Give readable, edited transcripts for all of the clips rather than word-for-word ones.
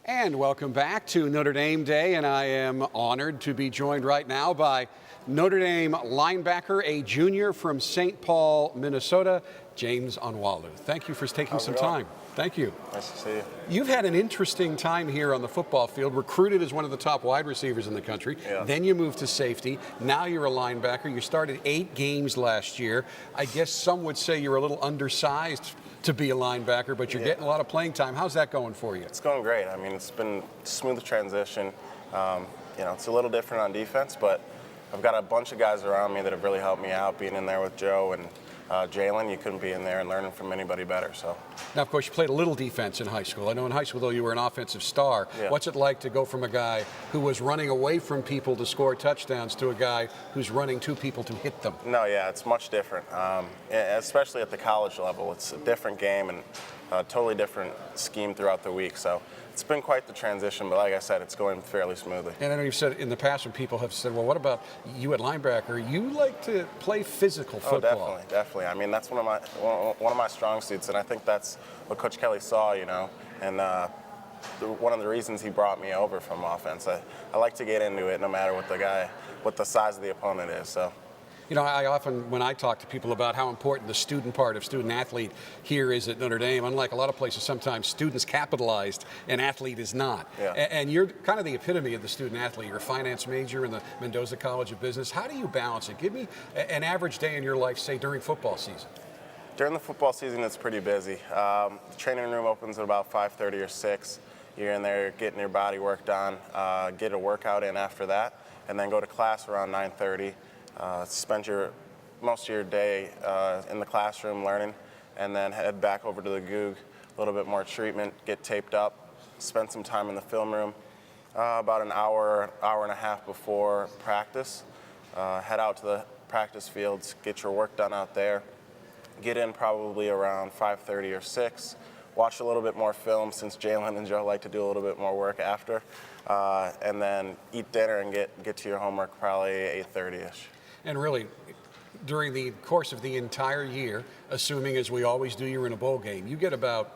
And welcome back to Notre Dame Day, and I am honored to be joined right now by Notre Dame linebacker, a junior from St. Paul, Minnesota, James Onwualu. Thank you for taking some time. Thank you. Nice to see you. You've had an interesting time here on the football field, recruited as one of the top wide receivers in the country. Yeah. Then you moved to safety. Now you're a linebacker. You started 8 games last year. I guess some would say you're a little undersized to be a linebacker, but you're getting a lot of playing time. How's that going for you? It's going great. I mean, it's been a smooth transition. It's a little different on defense, but I've got a bunch of guys around me that have really helped me out. Being in there with Joe and Jalen, you couldn't be in there and learning from anybody better. So now, of course, you played a little defense in high school. I know in high school, though, you were an offensive star. Yeah. What's it like to go from a guy who was running away from people to score touchdowns to a guy who's running to people to hit them? No, yeah, it's much different, especially at the college level. It's a different game and a totally different scheme throughout the week. So it's been quite the transition, but like I said, it's going fairly smoothly. And I know you've said in the past when people have said, well, what about you at linebacker? You like to play physical football. Oh, definitely. I mean, that's one of my strong suits, and I think that's what Coach Kelly saw, and one of the reasons he brought me over from offense. I like to get into it no matter what the size of the opponent is. So. You know, I often, when I talk to people about how important the student part of student athlete here is at Notre Dame, unlike a lot of places, sometimes students capitalized and athlete is not. Yeah. And you're kind of the epitome of the student athlete. You're a finance major in the Mendoza College of Business. How do you balance it? Give me an average day in your life, say, during football season. During the football season, it's pretty busy. The training room opens at about 5:30 or 6. You're in there getting your body worked on, get a workout in after that, and then go to class around 9:30. Spend most of your day in the classroom learning, and then head back over to the Goog, a little bit more treatment, get taped up, spend some time in the film room, about an hour and a half before practice. Head out to the practice fields, get your work done out there, get in probably around 5:30 or 6, watch a little bit more film since Jalen and Joe like to do a little bit more work after, and then eat dinner and get to your homework probably 8:30ish. And really, during the course of the entire year, assuming as we always do, you're in a bowl game, you get about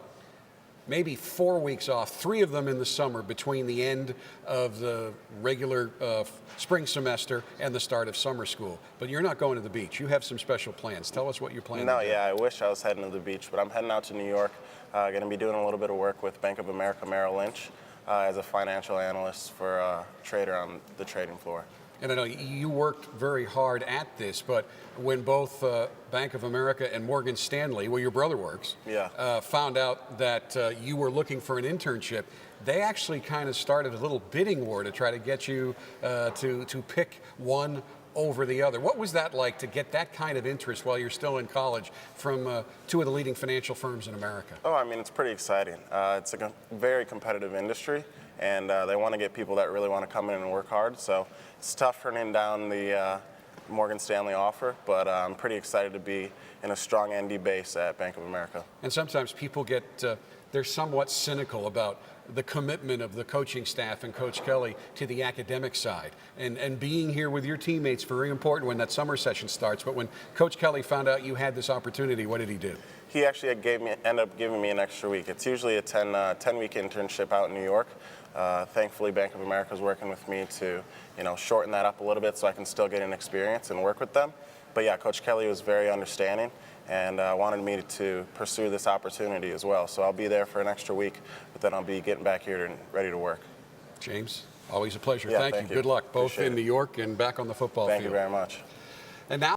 maybe 4 weeks off, 3 of them in the summer between the end of the regular spring semester and the start of summer school. But you're not going to the beach. You have some special plans. Tell us what you're planning to do. Yeah, I wish I was heading to the beach, but I'm heading out to New York. Going to be doing a little bit of work with Bank of America Merrill Lynch as a financial analyst for a trader on the trading floor. And I know you worked very hard at this, but when both Bank of America and Morgan Stanley, where your brother works, found out that you were looking for an internship, they actually kind of started a little bidding war to try to get you to pick one over the other. What was that like to get that kind of interest while you're still in college from 2 of the leading financial firms in America? Oh, I mean, it's pretty exciting. It's a very competitive industry, and they want to get people that really want to come in and work hard. So it's tough turning down the Morgan Stanley offer, but I'm pretty excited to be in a strong ND base at Bank of America. And sometimes people get, they're somewhat cynical about the commitment of the coaching staff and Coach Kelly to the academic side. And being here with your teammates, very important when that summer session starts. But when Coach Kelly found out you had this opportunity, what did he do? He actually ended up giving me an extra week. It's usually a 10-week internship out in New York. Thankfully, Bank of America is working with me to, shorten that up a little bit so I can still get an experience and work with them. But yeah, Coach Kelly was very understanding and wanted me to pursue this opportunity as well. So I'll be there for an extra week, but then I'll be getting back here and ready to work. James, always a pleasure. Yeah, thank you. Good luck, both in New York and back on the football field. Thank you very much. And now.